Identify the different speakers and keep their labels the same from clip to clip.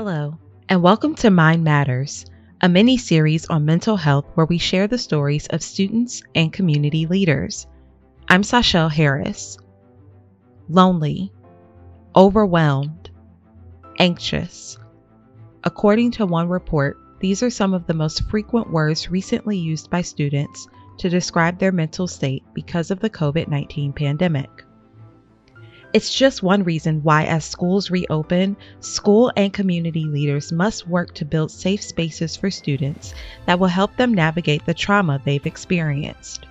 Speaker 1: Hello, and welcome to Mind Matters, a mini series on mental health where we share the stories of students and community leaders. I'm Sashelle Harris. Lonely, overwhelmed, anxious. According to one report, these are some of the most frequent words recently used by students to describe their mental state because of the COVID-19 pandemic. It's just one reason why, as schools reopen, school and community leaders must work to build safe spaces for students that will help them navigate the trauma they've experienced.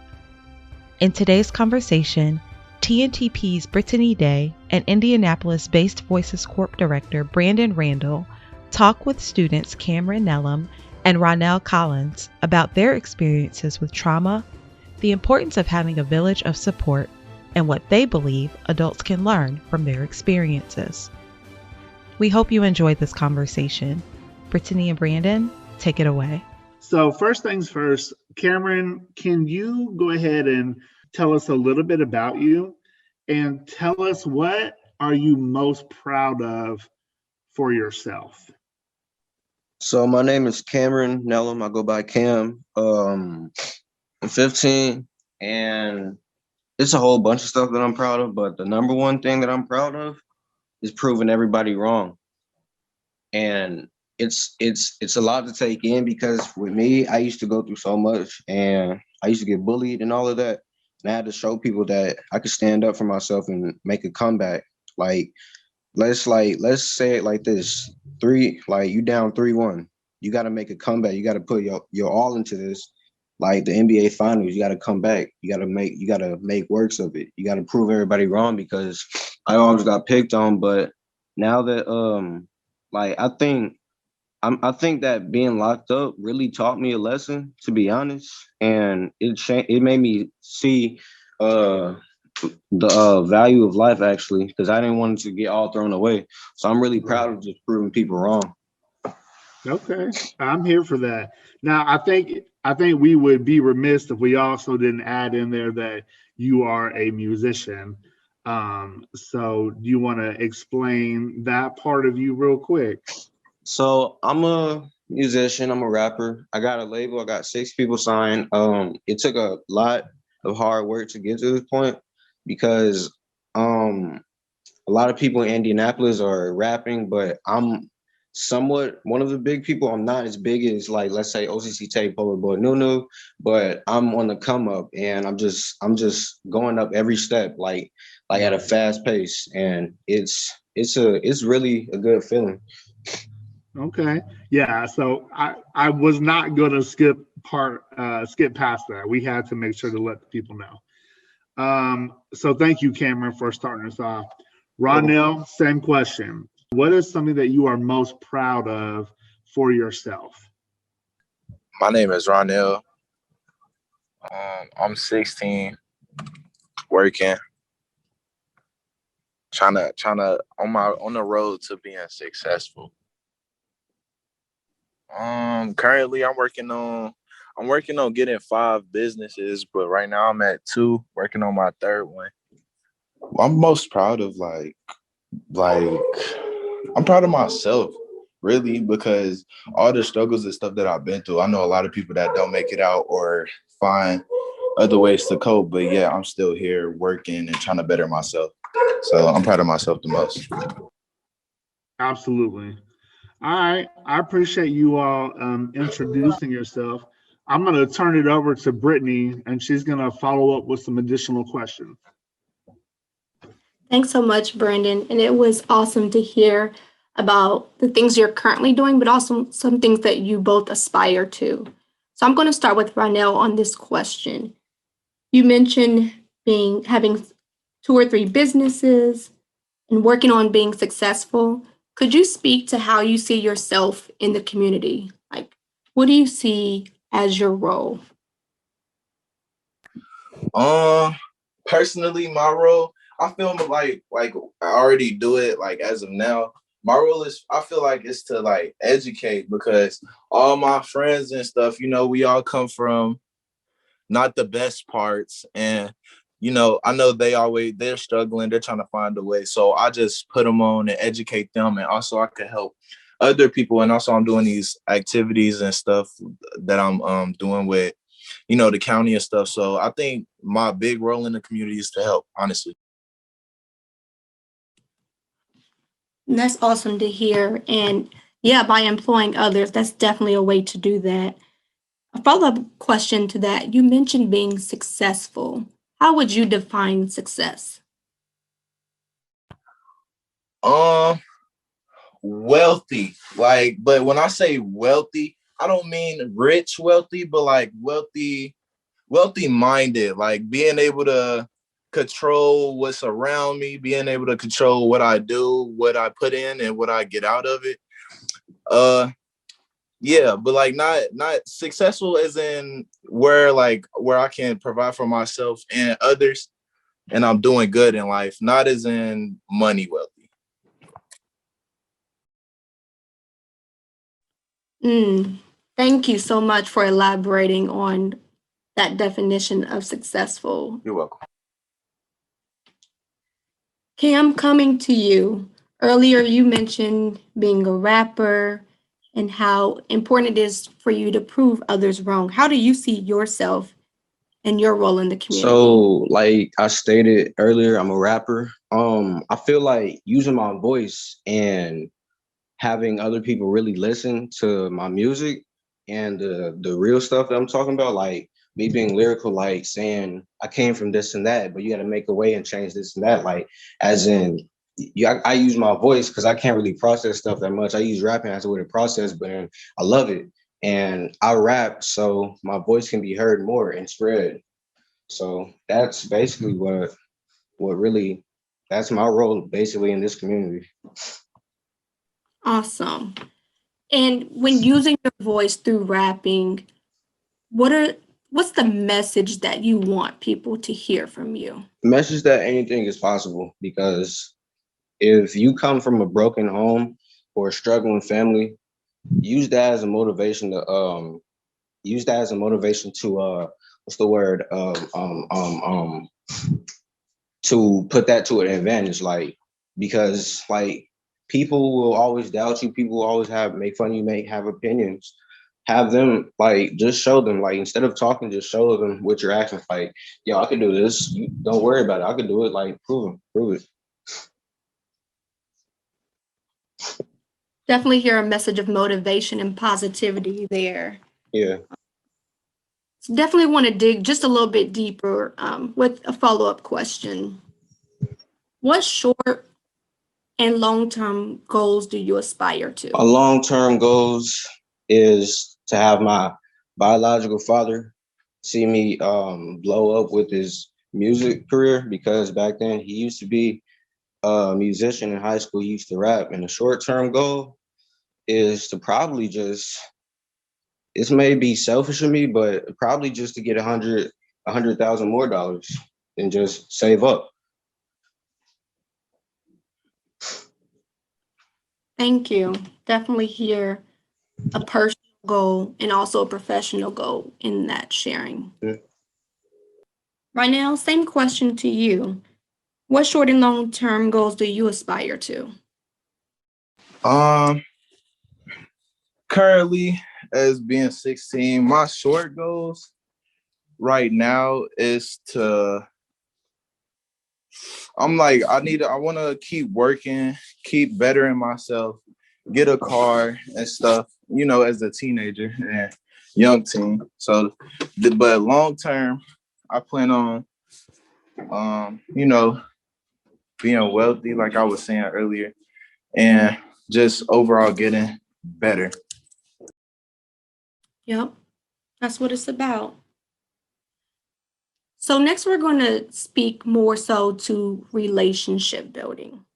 Speaker 1: In today's conversation, TNTP's Brittany Day and Indianapolis-based VOICES Corp director Brandon Randall talk with students Cameran Nellum and Ronnelle about their experiences with trauma, the importance of having a village of support, and what they believe adults can learn from their experiences. We hope you enjoyed this conversation. Brittany and Brandon, take it away.
Speaker 2: So first things first, Cameran, can you go ahead and tell us a little bit about you and tell us what are you most proud of for yourself?
Speaker 3: So my name is Cameran Nellum. I go by Cam. I'm 15 and it's a whole bunch of stuff that I'm proud of, but the number one thing that I'm proud of is proving everybody wrong. And it's a lot to take in because with me, I used to go through so much and I used to get bullied and all of that. And I had to show people that I could stand up for myself and make a comeback. Let's say it like this. You down 3-1. You gotta make a comeback. You gotta put your all into this. Like the NBA finals, you got to come back. You got to make works of it. You got to prove everybody wrong because I always got picked on. But now that I think that being locked up really taught me a lesson, to be honest, and it made me see the value of life actually, because I didn't want it to get all thrown away. So I'm really proud of just proving people wrong.
Speaker 2: Okay, I'm here for that. Now, I think we would be remiss if we also didn't add in there that you are a musician. So do you want to explain that part of you real quick?
Speaker 3: So I'm a musician. I'm a rapper. I got a label. I got 6 people signed. It took a lot of hard work to get to this point because a lot of people in Indianapolis are rapping, but I'm somewhat one of the big people. I'm not as big as, like, let's say OCC Tate, Polar Boy Nunu, but I'm on the come up and I'm just going up every step, like at a fast pace, and it's really a good feeling.
Speaker 2: Okay, yeah. So I was not gonna skip past that. We had to make sure to let the people know. So thank you, Cameran, for starting us off. Ronnelle, same question. What is something that you are most proud of for yourself?
Speaker 4: My name is Randall. I'm 16, working, trying to on the road to being successful. Currently I'm working on getting 5 businesses, but right now I'm at 2, working on my 3rd one.
Speaker 5: I'm most proud of I'm proud of myself, really, because all the struggles and stuff that I've been through, I know a lot of people that don't make it out or find other ways to cope, but yeah, I'm still here working and trying to better myself. So I'm proud of myself the most.
Speaker 2: Absolutely. All right. I appreciate you all introducing yourself. I'm going to turn it over to Brittany, and she's going to follow up with some additional questions.
Speaker 6: Thanks so much, Brandon. And it was awesome to hear about the things you're currently doing, but also some things that you both aspire to. So I'm going to start with Ronnelle on this question. You mentioned having 2 or 3 businesses and working on being successful. Could you speak to how you see yourself in the community? Like, what do you see as your role?
Speaker 5: Personally, my role, I feel like I already do it, like, as of now. My role is, I feel like, it's to like educate, because all my friends and stuff, we all come from not the best parts, and I know they're struggling, they're trying to find a way. So I just put them on and educate them, and also I can help other people, and also I'm doing these activities and stuff that I'm doing with, the county and stuff. So I think my big role in the community is to help, honestly.
Speaker 6: And that's awesome to hear. And yeah, by employing others, that's definitely a way to do that. A follow-up question to that, you mentioned being successful. How would you define success?
Speaker 5: Wealthy, but when I say wealthy, I don't mean rich wealthy, but like wealthy minded, like being able to control what's around me, being able to control what I do, what I put in, and what I get out of it. Yeah, but like not successful as in where I can provide for myself and others, and I'm doing good in life, not as in money wealthy.
Speaker 6: Thank you so much for elaborating on that definition of successful.
Speaker 5: You're welcome.
Speaker 6: Cam, coming to you. Earlier, you mentioned being a rapper and how important it is for you to prove others wrong. How do you see yourself and your role in the community?
Speaker 3: So, like I stated earlier, I'm a rapper. I feel like using my voice and having other people really listen to my music and the real stuff that I'm talking about, like me being lyrical, like saying I came from this and that, but you got to make a way and change this and that. Like, as in, I use my voice because I can't really process stuff that much. I use rapping as a way to process, but I love it. And I rap so my voice can be heard more and spread. So that's basically what really, that's my role basically in this community.
Speaker 6: Awesome. And when using your voice through rapping, what's the message that you want people to hear from you?
Speaker 3: Message that anything is possible, because if you come from a broken home or a struggling family, use that as a motivation to what's the word, to put that to an advantage, like, because like people will always doubt you, people will always make fun of you, may have opinions. Have them, like, just show them, like, instead of talking, just show them with your actions, like, yo, I can do this, you don't worry about it, I can do it, like, prove it.
Speaker 6: Definitely hear a message of motivation and positivity there.
Speaker 3: Yeah.
Speaker 6: So definitely want to dig just a little bit deeper with a follow-up question. What short and long-term goals do you aspire to?
Speaker 3: My long-term goals is to have my biological father see me blow up with his music career, because back then he used to be a musician in high school, he used to rap. And the short-term goal is to probably just, this may be selfish of me, but probably just to get $100,000 more dollars and just save up.
Speaker 6: Thank you. Definitely hear a personal goal and also a professional goal in that sharing.
Speaker 3: Yeah.
Speaker 6: Ronnelle, same question to you. What short and long-term goals do you aspire to?
Speaker 5: Currently, as being 16, my short goals right now is to, I want to keep working, keep bettering myself, get a car and stuff, as a teenager and young teen. So, but long term, I plan on, being wealthy, like I was saying earlier, and just overall getting better.
Speaker 6: Yep, that's what it's about. So next we're going to speak more so to relationship building.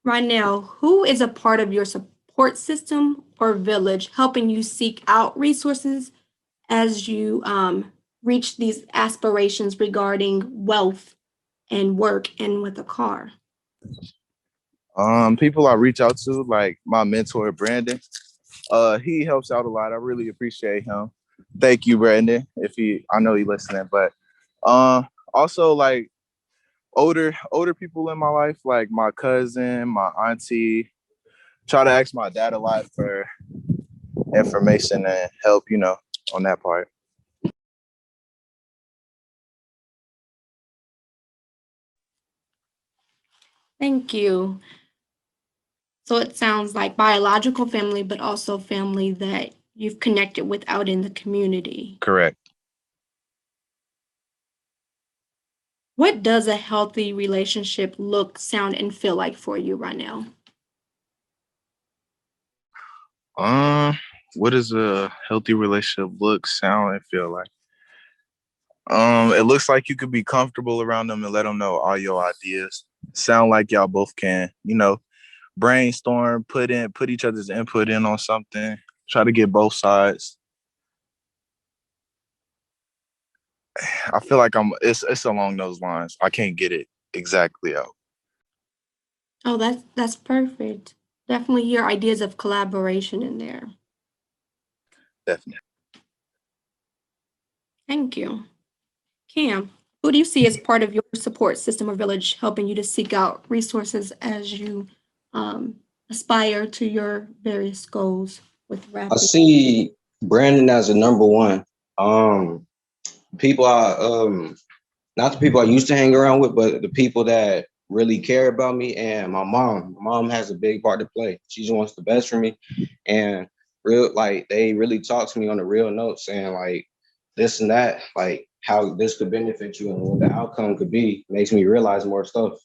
Speaker 6: Ronnelle, who is a part of your support system or village helping you seek out resources as you reach these aspirations regarding wealth and work and with a car?
Speaker 5: People I reach out to, like my mentor, Brandon. He helps out a lot. I really appreciate him. Thank you, Brandon. I know he listening, but also like older people in my life, like my cousin, my auntie,
Speaker 4: try to ask my dad a lot for information and help, on that part.
Speaker 6: Thank you. So it sounds like biological family, but also family that you've connected with out in the community.
Speaker 4: Correct.
Speaker 6: What does a healthy relationship look, sound, and feel like for you right now?
Speaker 4: What does a healthy relationship look, sound, and feel like? It looks like you could be comfortable around them and let them know all your ideas. Sound like y'all both can, brainstorm, put each other's input in on something, try to get both sides. I feel like it's along those lines. I can't get it exactly out.
Speaker 6: Oh, that's perfect. Definitely hear ideas of collaboration in there.
Speaker 4: Definitely.
Speaker 6: Thank you. Cam, who do you see as part of your support system or village helping you to seek out resources as you aspire to your various goals with rapping?
Speaker 3: I see Brandon as a number one. People I not the people I used to hang around with, but the people that really care about me, and my mom. My mom has a big part to play. She just wants the best for me, and they really talk to me on the real notes and like this and that, like how this could benefit you and what the outcome could be. Makes me realize more stuff.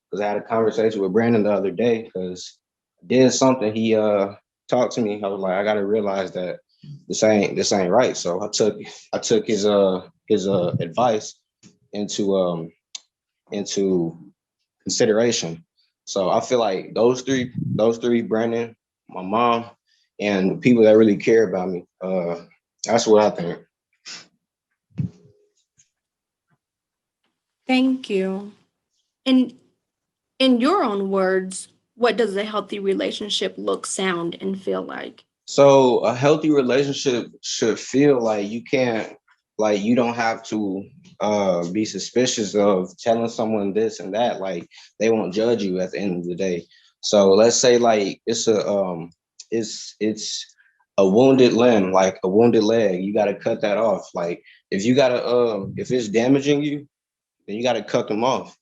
Speaker 3: Because I had a conversation with Brandon the other day because I did something. He talked to me. I was like, I gotta realize that this ain't right. So I took his advice into consideration. So I feel like those three, Brandon, my mom, and the people that really care about me. That's what I think.
Speaker 6: Thank you. And in your own words, what does a healthy relationship look, sound, and feel like?
Speaker 3: So a healthy relationship should feel like you don't have to be suspicious of telling someone this and that. Like they won't judge you at the end of the day. So let's say like it's a wounded limb, like a wounded leg. You got to cut that off. Like if it's damaging you, then you got to cut them off.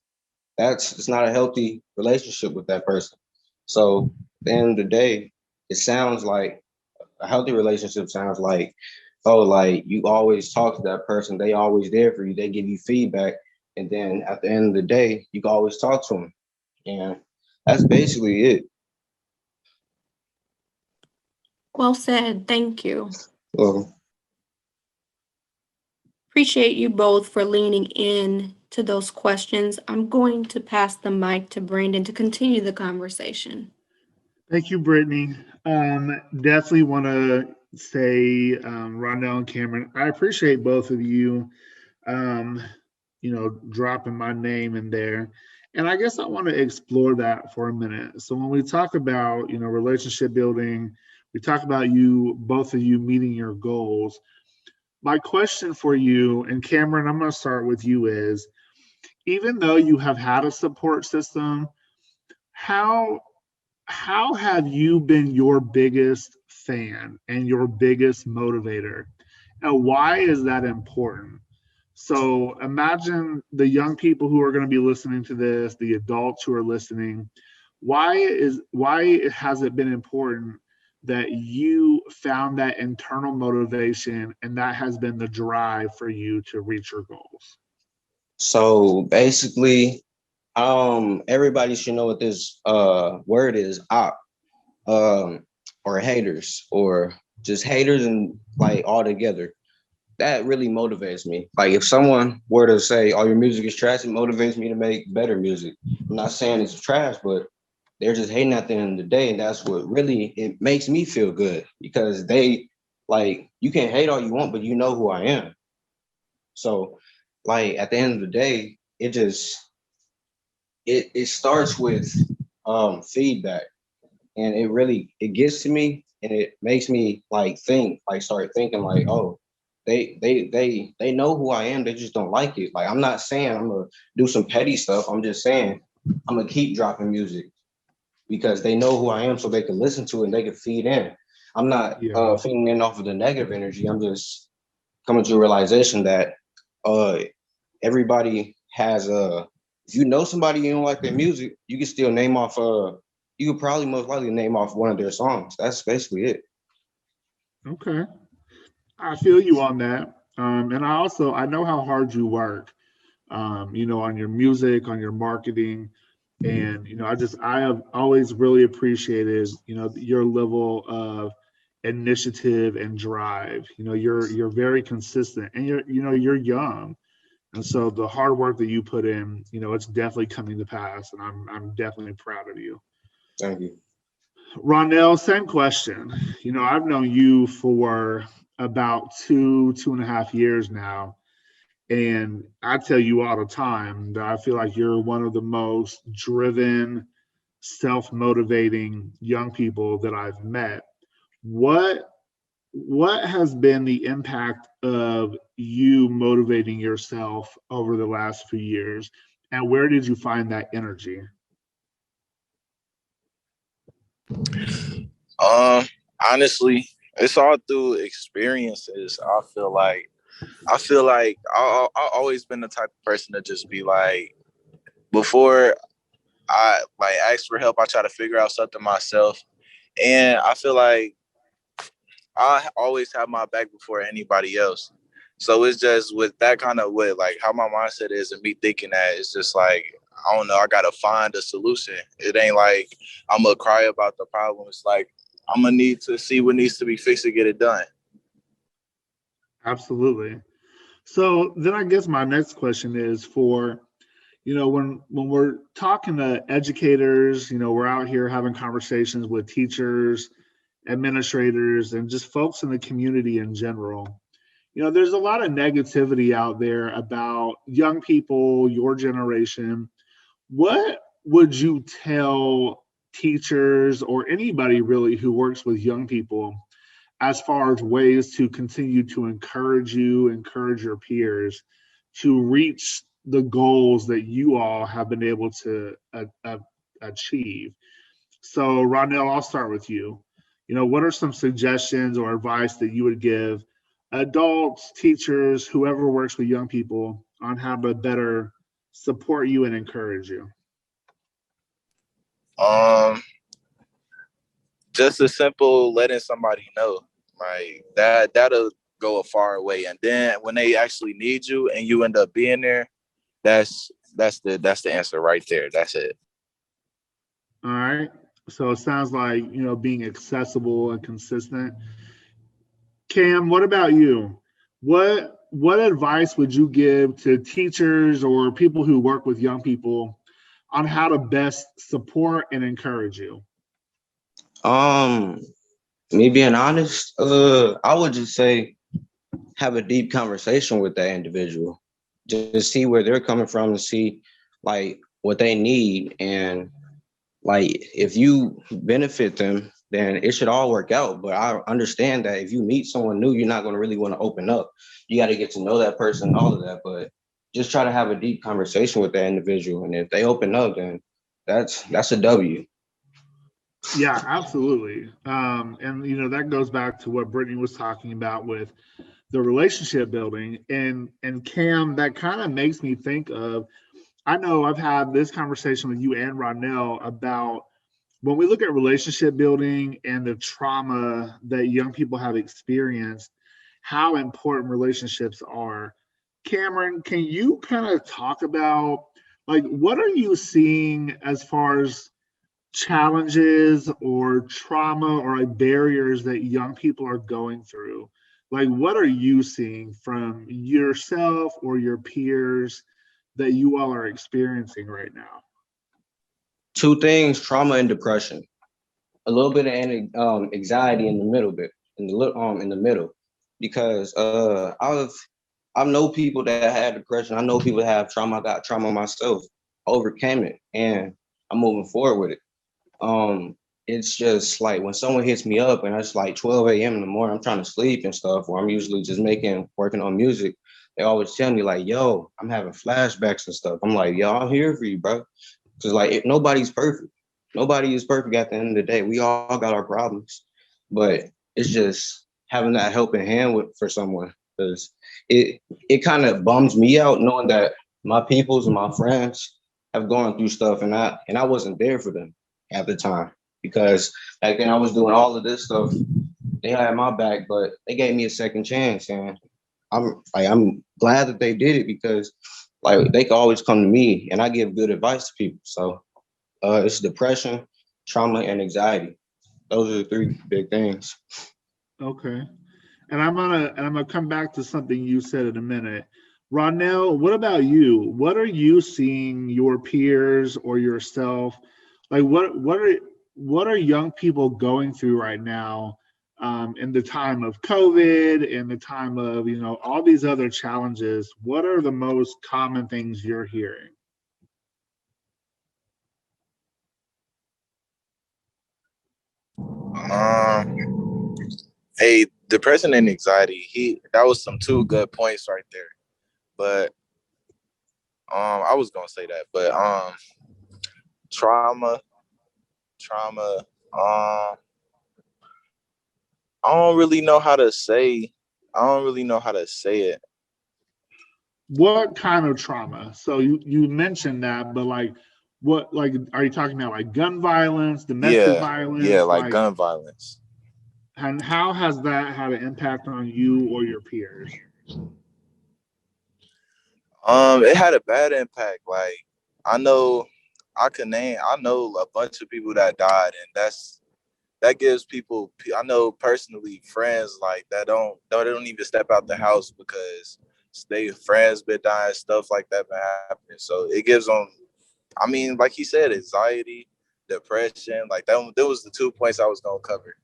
Speaker 3: It's not a healthy relationship with that person. So at the end of the day, it sounds like a healthy relationship sounds like, oh, like you always talk to that person. They always there for you. They give you feedback. And then at the end of the day, you can always talk to them. And that's basically it.
Speaker 6: Well said. Thank you.
Speaker 3: Well,
Speaker 6: Appreciate you both for leaning in to those questions. I'm going to pass the mic to Brandon to continue the conversation.
Speaker 2: Thank you, Brittany. Definitely want to say, Rondell and Cameron, I appreciate both of you, dropping my name in there. And I guess I want to explore that for a minute. So when we talk about, relationship building, we talk about both of you meeting your goals. My question for you, and Cameron, I'm going to start with you, is even though you have had a support system, how have you been your biggest fan and your biggest motivator? And why is that important? So imagine the young people who are going to be listening to this, the adults who are listening. Why has it been important that you found that internal motivation and that has been the drive for you to reach your goals?
Speaker 3: so basically, everybody should know what this word is, op, or haters, or just haters and like all together. That really motivates me. Like if someone were to say, "Oh, your music is trash," it motivates me to make better music. I'm not saying it's trash, but they're just hating at the end of the day, and that's what really it makes me feel good because you can hate all you want, but you know who I am. So, like at the end of the day, it starts with feedback, and it gets to me, and it makes me start thinking like, oh, they know who I am. They just don't like it. Like I'm not saying I'm gonna do some petty stuff. I'm just saying I'm gonna keep dropping music. because they know who I am, so they can listen to it and they can feed in. I'm not feeding in off of the negative energy. I'm just coming to a realization that everybody has if you know somebody you don't like their music, you can still name off you could probably most likely name off one of their songs. That's basically it.
Speaker 2: Okay. I feel you on that. And I know how hard you work, on your music, on your marketing. And, I have always really appreciated, your level of initiative and drive. You're very consistent and you're young. And so the hard work that you put in, it's definitely coming to pass. And I'm definitely proud of you.
Speaker 3: Thank you.
Speaker 2: Ronnelle, same question. I've known you for about 2.5 years now. And I tell you all the time that I feel like you're one of the most driven, self-motivating young people that I've met. What has been the impact of you motivating yourself over the last few years? And where did you find that energy?
Speaker 4: Honestly, it's all through experiences. I feel like I've always been the type of person to just be like, before I like ask for help, I try to figure out something myself. And I feel like I always have my back before anybody else. So it's just with that kind of way, like how my mindset is and me thinking that it's just like, I don't know, I got to find a solution. It ain't like I'm going to cry about the problem. It's like, I'm going to need to see what needs to be fixed to get it done.
Speaker 2: Absolutely. So then I guess my next question is for, when we're talking to educators, we're out here having conversations with teachers, administrators, and just folks in the community in general. There's a lot of negativity out there about young people, your generation. What would you tell teachers or anybody really who works with young people as far as ways to continue to encourage your peers to reach the goals that you all have been able to achieve? So, Ronnelle, I'll start with you. What are some suggestions or advice that you would give adults, teachers, whoever works with young people on how to better support you and encourage you?
Speaker 4: Just a simple letting somebody know, like that'll go a far way. And then when they actually need you and you end up being there, that's the answer right there. That's it.
Speaker 2: All right. So it sounds like, being accessible and consistent. Cam, what about you? What advice would you give to teachers or people who work with young people on how to best support and encourage you?
Speaker 3: Me being honest, I would just say have a deep conversation with that individual. Just see where they're coming from and see like what they need. And like if you benefit them, then it should all work out. But I understand that if you meet someone new, you're not going to really want to open up. You got to get to know that person, all of that. But just try to have a deep conversation with that individual. And if they open up, then that's a W.
Speaker 2: Yeah, absolutely. And that goes back to what Brittany was talking about with the relationship building. And Cam, that kind of makes me think of, I know I've had this conversation with you and Ronnelle about when we look at relationship building and the trauma that young people have experienced, how important relationships are. Cameron, can you kind of talk about like what are you seeing as far as challenges or trauma or like barriers that young people are going through? Like what are you seeing from yourself or your peers that you all are experiencing right now?
Speaker 3: Two things: trauma and depression. A little bit of anxiety in the middle in the middle, because I know people that had depression. I know people that have trauma. I got trauma myself, overcame it, and I'm moving forward with it. It's just like when someone hits me up and it's like 12 a.m. in the morning, I'm trying to sleep and stuff, or I'm usually just working on music. They always tell me like, yo, I'm having flashbacks and stuff. I'm like, yo, I'm here for you, bro. Cause like nobody's perfect. nobody is perfect at the end of the day. We all got our problems, but it's just having that helping hand for someone, because it kind of bums me out knowing that my peoples and my friends have gone through stuff, and I wasn't there for them at the time, because back then I was doing all of this stuff. They had my back, but they gave me a second chance, and I'm glad that they did it, because like they can always come to me, and I give good advice to people. So it's depression, trauma, and anxiety. Those are the three big things.
Speaker 2: Okay. And I'm gonna come back to something you said in a minute. Ronnelle, what about you? What are you seeing your peers or yourself? Like what are young people going through right now, in the time of COVID, in the time of, all these other challenges? What are the most common things you're hearing?
Speaker 4: Hey, depression and anxiety. That was some two good points right there. But I was gonna say that, but trauma. Um, I don't really know how to say. I don't really know how to say it.
Speaker 2: What kind of trauma? So you mentioned that, but like, what, like, are you talking about like gun violence, domestic
Speaker 4: Yeah,
Speaker 2: violence,
Speaker 4: like gun violence.
Speaker 2: and how has that had an impact on you or your peers?
Speaker 4: It had a bad impact. Like I know, I know a bunch of people that died, and that gives people. I know personally friends like that they don't even step out the house because they friends been dying, stuff like that been happening. So it gives them. I mean, like he said, anxiety, depression, like that. There was the 2 points I was gonna cover.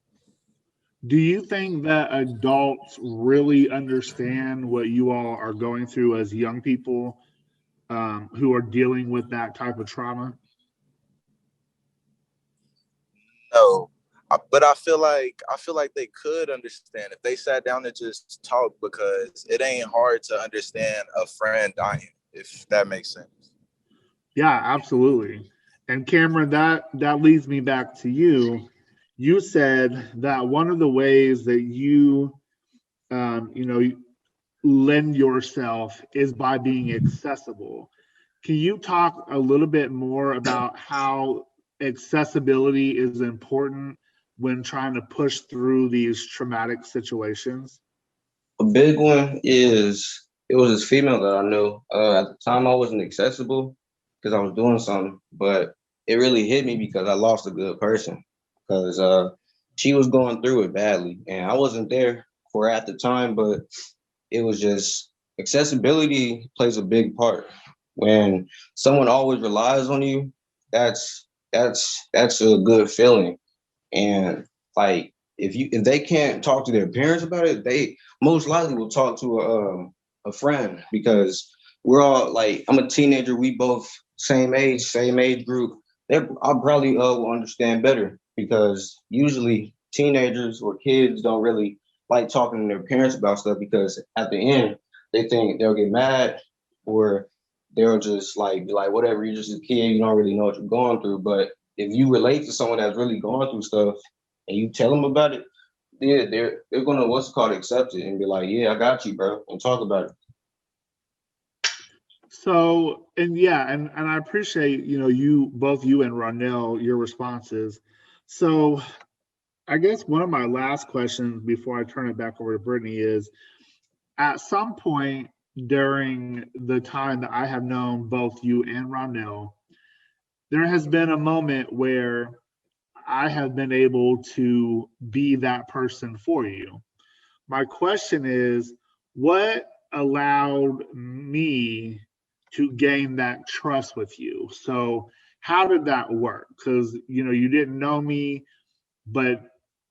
Speaker 2: Do you think that adults really understand what you all are going through as young people, who are dealing with that type of trauma?
Speaker 4: No, but I feel like they could understand if they sat down and just talked, because it ain't hard to understand a friend dying, if that makes sense.
Speaker 2: Yeah, absolutely. And Cameron, that leads me back to you. You said that one of the ways that you, lend yourself is by being accessible. Can you talk a little bit more about how accessibility is important when trying to push through these traumatic situations?
Speaker 3: A big one is it was this female that I knew. At the time, I wasn't accessible because I was doing something, but it really hit me because I lost a good person, because she was going through it badly, and I wasn't there for her at the time, but it was just accessibility plays a big part. When someone always relies on you, that's a good feeling. And like if they can't talk to their parents about it, they most likely will talk to a friend, because we're all like, I'm a teenager. We both same age group. I'll probably will understand better, because usually teenagers or kids don't really like talking to their parents about stuff, because at the end they think they'll get mad, or they'll just like be like, whatever, you're just a kid, you don't really know what you're going through. But if you relate to someone that's really going through stuff and you tell them about it, yeah, they're gonna what's it called accept it and be like, yeah, I got you, bro, and talk about it.
Speaker 2: So, and yeah, and I appreciate, you, both you and Ronnelle, your responses. So I guess one of my last questions before I turn it back over to Brittany is, at some point during the time that I have known both you and Ronnelle, there has been a moment where I have been able to be that person for you. My question is, what allowed me to gain that trust with you? So, how did that work? Because, you didn't know me, but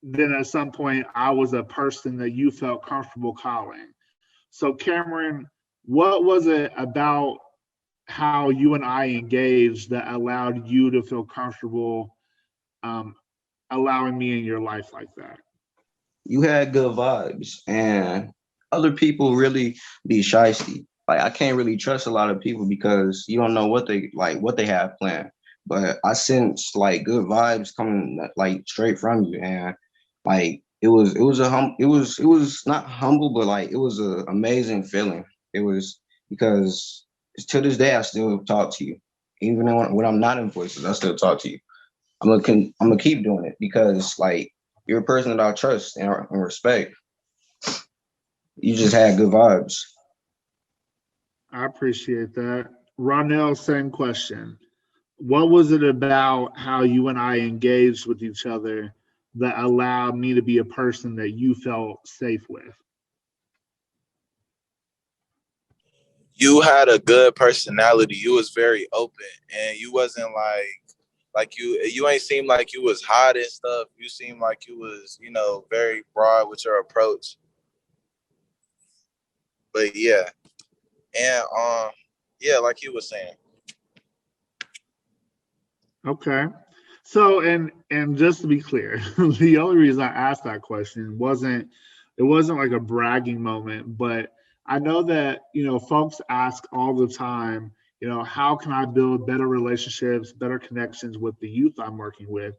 Speaker 2: then at some point I was a person that you felt comfortable calling. So, Cameron, what was it about how you and I engaged that allowed you to feel comfortable, um, allowing me in your life like that?
Speaker 3: You had good vibes, and other people really be shysty. Like I can't really trust a lot of people because you don't know what they have planned. but I sense like good vibes coming like straight from you, and like it was not humble, but like it was an amazing feeling. It was because to this day I still talk to you, even when I'm not in voices, I still talk to you. I'm gonna keep doing it because like you're a person that I trust and respect. You just had good vibes.
Speaker 2: I appreciate that. Ronnelle, same question. What was it about how you and I engaged with each other that allowed me to be a person that you felt safe with?
Speaker 4: You had a good personality. You was very open, and you wasn't like you ain't seem like you was hot and stuff. You seem like you was, very broad with your approach. But yeah, and yeah, like you was saying.
Speaker 2: Okay. So and just to be clear, the only reason I asked that question wasn't like a bragging moment, but I know that, folks ask all the time, how can I build better relationships, better connections with the youth I'm working with?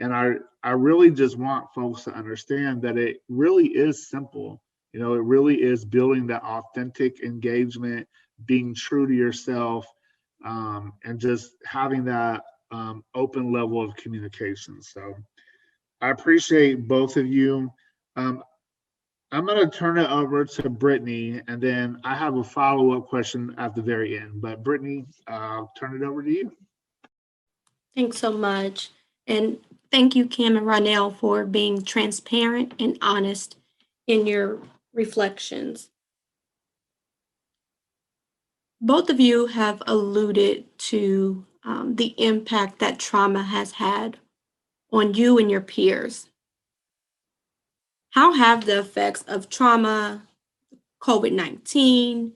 Speaker 2: And I really just want folks to understand that it really is simple. It really is building that authentic engagement, being true to yourself, and just having that open level of communication. So I appreciate both of you. Um, I'm going to turn it over to Brittany, and then I have a follow-up question at the very end. But Brittany, I'll turn it over to you.
Speaker 6: Thanks so much. And thank you, Cam and Ronnelle, for being transparent and honest in your reflections. Both of you have alluded to the impact that trauma has had on you and your peers. How have the effects of trauma, COVID-19,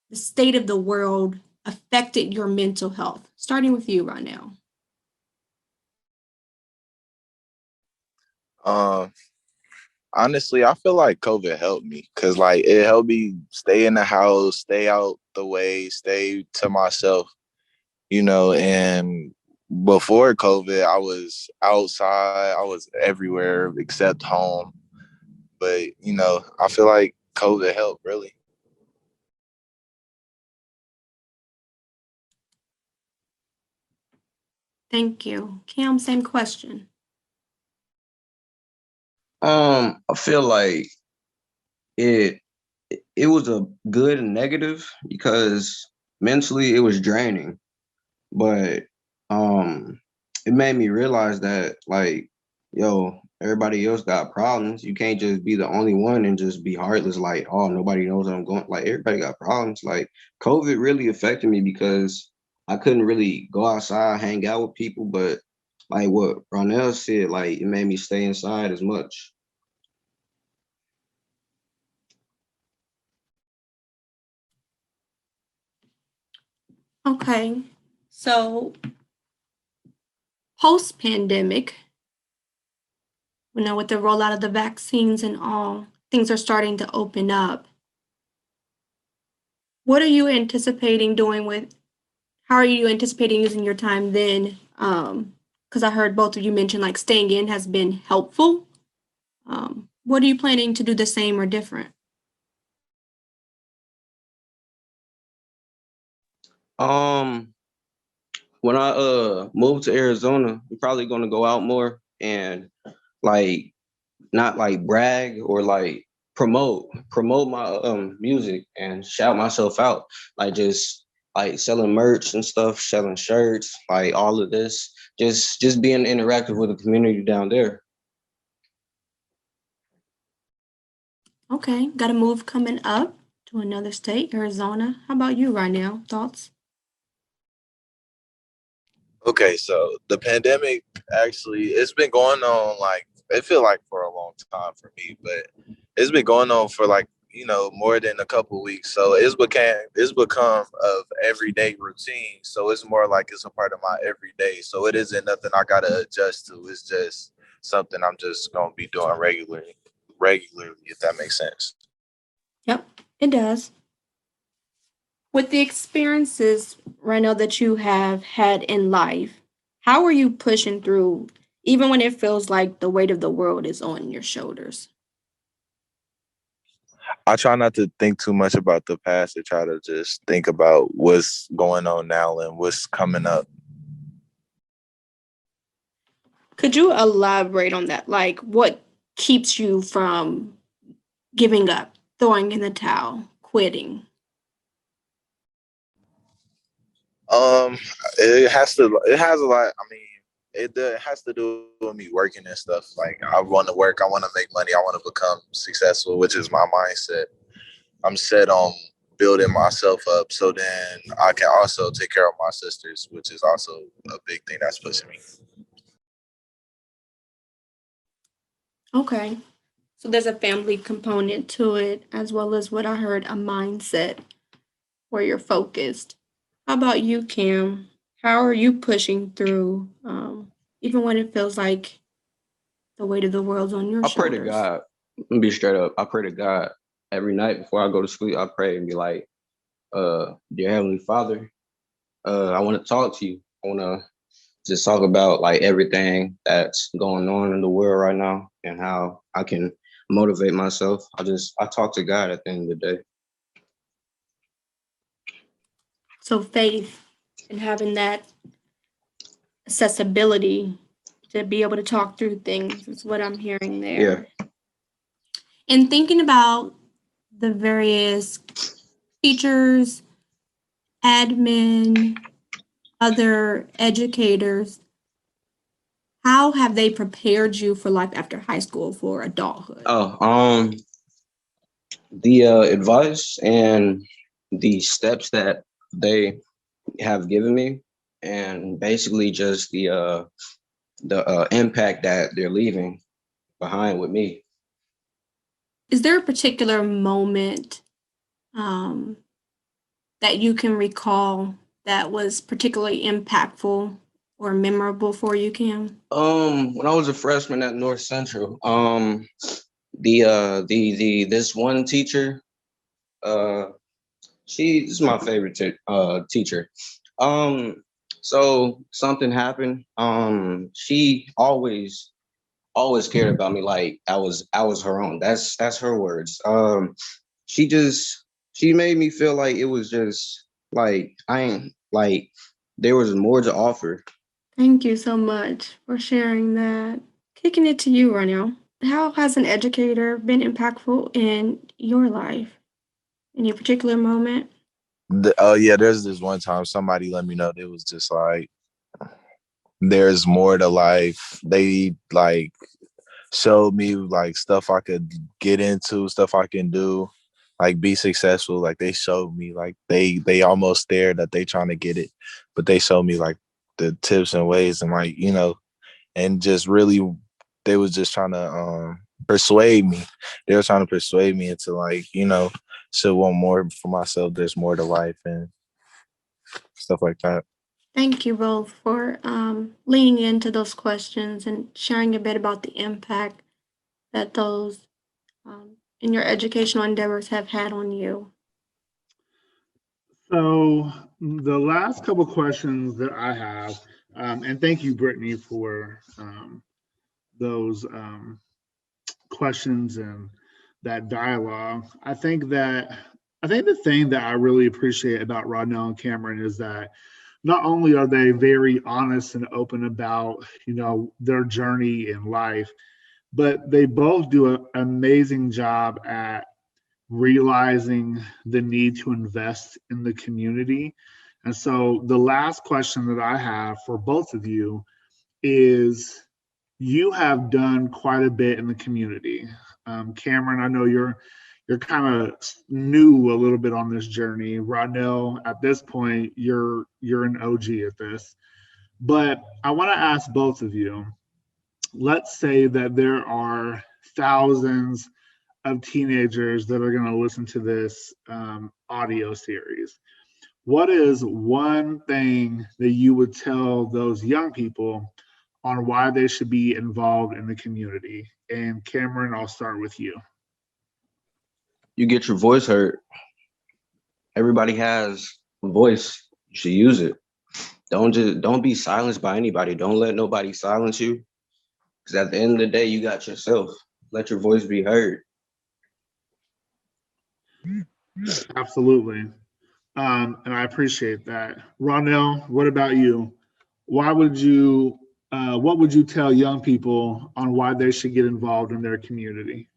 Speaker 6: the state of the world affected your mental health? Starting with you, Ronnelle.
Speaker 4: Um, Honestly, I feel like COVID helped me because like it helped me stay in the house, stay out the way, stay to myself, and before COVID, I was outside, I was everywhere except home. But, I feel like COVID helped really.
Speaker 6: Thank you. Cam, same question.
Speaker 3: I feel like it it was a good and negative because mentally it was draining, but um it made me realize that like, yo, everybody else got problems. You can't just be the only one and just be heartless, like, oh, nobody knows what I'm going. Like, everybody got problems. Like, COVID really affected me because I couldn't really go outside, hang out with people, but like what Ronnelle said, like it made me stay inside as much.
Speaker 6: Okay. So post-pandemic, with the rollout of the vaccines and all, things are starting to open up. What are you anticipating doing how are you anticipating using your time then? Because I heard both of you mention like staying in has been helpful. What are you planning to do the same or different?
Speaker 3: Um, when I move to Arizona, I'm probably gonna go out more and like not like brag or like promote my music and shout myself out. Like just like selling merch and stuff, selling shirts, like all of this. Just being interactive with the community down there.
Speaker 6: Okay, got a move coming up to another state, Arizona. How about you, Ronnelle? Thoughts?
Speaker 4: Okay, so the pandemic actually, it's been going on like, it feel like for a long time for me, but it's been going on for like, more than a couple weeks. So it's become of everyday routine. So it's more like it's a part of my everyday. So it isn't nothing I gotta adjust to. It's just something I'm just gonna be doing regularly, if that makes sense.
Speaker 6: Yep, it does. With the experiences, Ronnelle, that you have had in life, How are you pushing through, even when it feels like the weight of the world is on your shoulders?
Speaker 4: I try not to think too much about the past. I try to just think about what's going on now and what's coming up.
Speaker 6: Could you elaborate on that? Like, what keeps you from giving up, throwing in the towel, quitting?
Speaker 4: Um, it has to. It has a lot. I mean, it has to do with me working and stuff. Like I want to work. I want to make money. I want to become successful, which is my mindset. I'm set on building myself up so then I can also take care of my sisters, which is also a big thing that's pushing me.
Speaker 6: Okay. So there's a family component to it, as well as what I heard, a mindset where you're focused. How about you, Cam? How are you pushing through, even when it feels like the weight of the world's on your
Speaker 3: I pray to
Speaker 6: shoulders?
Speaker 3: God. I'm gonna be straight up. I pray to God every night before I go to sleep. I pray and be like, dear Heavenly Father, I want to talk to you. I want to just talk about like everything that's going on in the world right now and how I can motivate myself. I talk to God at the end of the day.
Speaker 6: So faith and having that accessibility to be able to talk through things is what I'm hearing there.
Speaker 3: Yeah.
Speaker 6: And thinking about the various teachers, admin, other educators, how have they prepared you for life after high school for adulthood?
Speaker 3: The advice and the steps that they have given me, and basically just the impact that they're leaving behind with me.
Speaker 6: Is there a particular moment that you can recall that was particularly impactful or memorable for you, Cam?
Speaker 3: When I was a freshman at North Central, this one teacher, she's my favorite teacher. So something happened. She always cared about me like I was her own. That's her words. She she made me feel like it was just like I ain't like there was more to offer.
Speaker 6: Thank you so much for sharing that. Kicking it to you, Ronnelle. How has an educator been impactful in your life? Any particular moment?
Speaker 4: Yeah, there's this one time somebody let me know it was just like there's more to life. They like showed me like stuff I could get into, stuff I can do, like be successful. Like they showed me like they almost stared that they trying to get it, but they showed me like the tips and ways and like, you know, and just really they was just trying to persuade me. They were trying to persuade me into like, you know, should want more for myself. There's more to life and stuff like that.
Speaker 6: Thank you both for leaning into those questions and sharing a bit about the impact that those in your educational endeavors have had on you.
Speaker 2: So the last couple questions that I have, and thank you, Brittany, for those questions and that dialogue. I think the thing that I really appreciate about Ronnelle and Cameran is that not only are they very honest and open about, you know, their journey in life, but they both do an amazing job at realizing the need to invest in the community. And so the last question that I have for both of you is, you have done quite a bit in the community. Cameran, I know you're kind of new a little bit on this journey. Ronnelle, at this point, you're an OG at this. But I want to ask both of you, let's say that there are thousands of teenagers that are going to listen to this audio series. What is one thing that you would tell those young people on why they should be involved in the community? And Cameran, I'll start with you.
Speaker 3: You get your voice heard. Everybody has a voice. You should use it. don't be silenced by anybody. Don't let nobody silence you. Because at the end of the day, you got yourself. Let your voice be heard.
Speaker 2: Absolutely. And I appreciate that. Ronnelle, what about you? Why would you, what would you tell young people on why they should get involved in their community?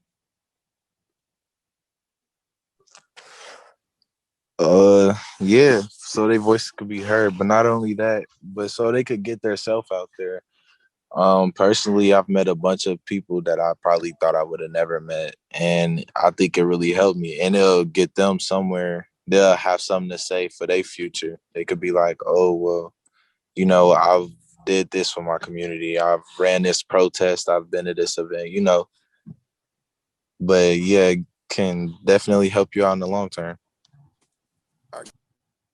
Speaker 4: Yeah, so their voices could be heard, but not only that, but so they could get their self out there. Personally, I've met a bunch of people that I probably thought I would have never met, and I think it really helped me, and it'll get them somewhere. They'll have something to say for their future. They could be like, oh, well, I've did this for my community. I've ran this protest. I've been to this event, but yeah, it can definitely help you out in the long term.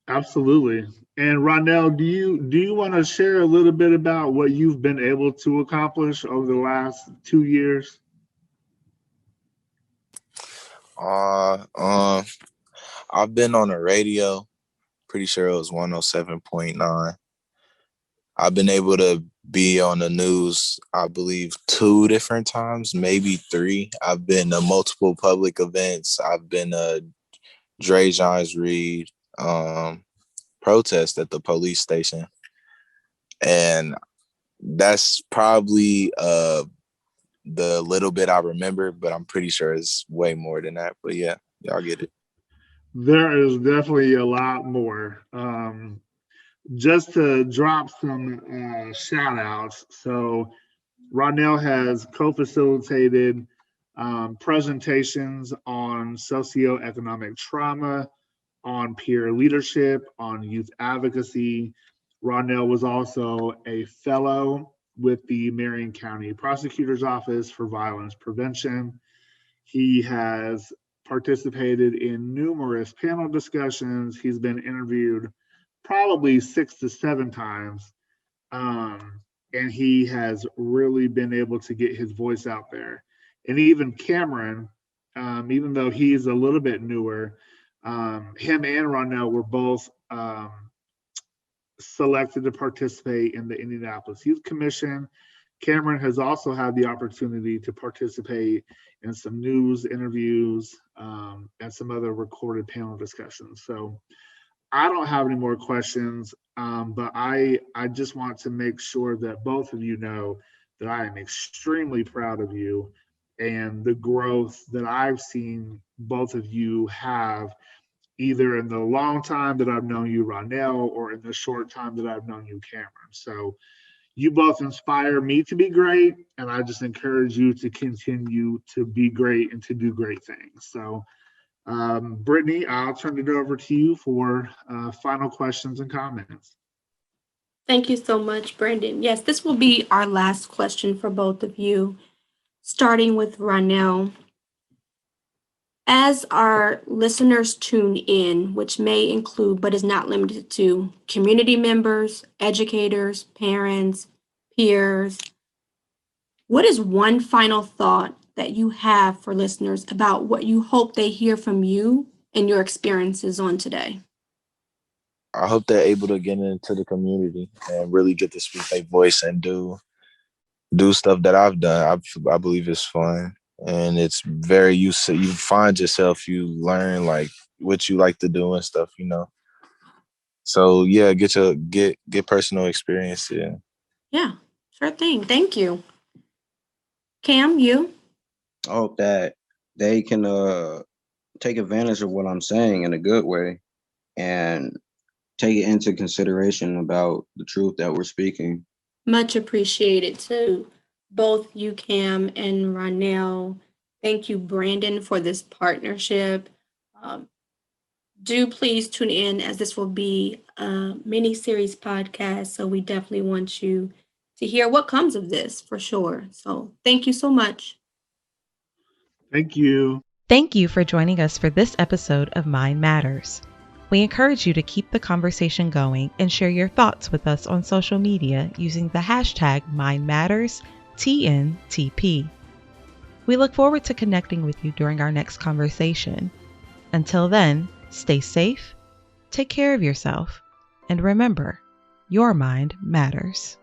Speaker 2: Absolutely. And Ronnelle, do you want to share a little bit about what you've been able to accomplish over the last 2 years?
Speaker 4: I've been on the radio. Pretty sure it was 107.9. I've been able to be on the news, I believe, 2 different times, maybe 3. I've been to multiple public events. I've been to Dre John's Reed protest at the police station. And that's probably the little bit I remember, but I'm pretty sure it's way more than that. But yeah, y'all get it.
Speaker 2: There is definitely a lot more. Just to drop some shout outs. So Ronnelle has co-facilitated presentations on socioeconomic trauma, on peer leadership, on youth advocacy. Ronnelle was also a fellow with the Marion County Prosecutor's Office for Violence Prevention. He has participated in numerous panel discussions. He's been interviewed probably 6 to 7 times. And he has really been able to get his voice out there. And even Cameran, even though he's a little bit newer, him and Ronnelle were both selected to participate in the Indianapolis Youth Commission. Cameran has also had the opportunity to participate in some news interviews and some other recorded panel discussions. So I don't have any more questions, but I just want to make sure that both of you know that I am extremely proud of you and the growth that I've seen both of you have, either in the long time that I've known you, Ronnelle, or in the short time that I've known you, Cameran. So you both inspire me to be great, and I just encourage you to continue to be great and to do great things. So Brittany, I'll turn it over to you for final questions and comments.
Speaker 6: Thank you so much, Brandon. Yes, this will be our last question for both of you, starting with Ronnelle. As our listeners tune in, which may include but is not limited to community members, educators, parents, peers, what is one final thought that you have for listeners about what you hope they hear from you and your experiences on today?
Speaker 4: I hope they're able to get into the community and really get to speak their voice and do stuff that I've done. I believe it's fun and it's very useful. You find yourself, you learn like what you like to do and stuff, So yeah, get personal experience.
Speaker 6: Yeah, sure thing. Thank you. Cam, you?
Speaker 3: I hope that they can take advantage of what I'm saying in a good way and take it into consideration about the truth that we're speaking.
Speaker 6: Much appreciated to both you, Cam and Ronnelle. Thank you, Brandon, for this partnership. Do please tune in, as this will be a mini-series podcast. So we definitely want you to hear what comes of this for sure. So thank you so much.
Speaker 2: Thank you.
Speaker 1: Thank you for joining us for this episode of Mind Matters. We encourage you to keep the conversation going and share your thoughts with us on social media using the hashtag MindMattersTNTP. We look forward to connecting with you during our next conversation. Until then, stay safe, take care of yourself, and remember, your mind matters.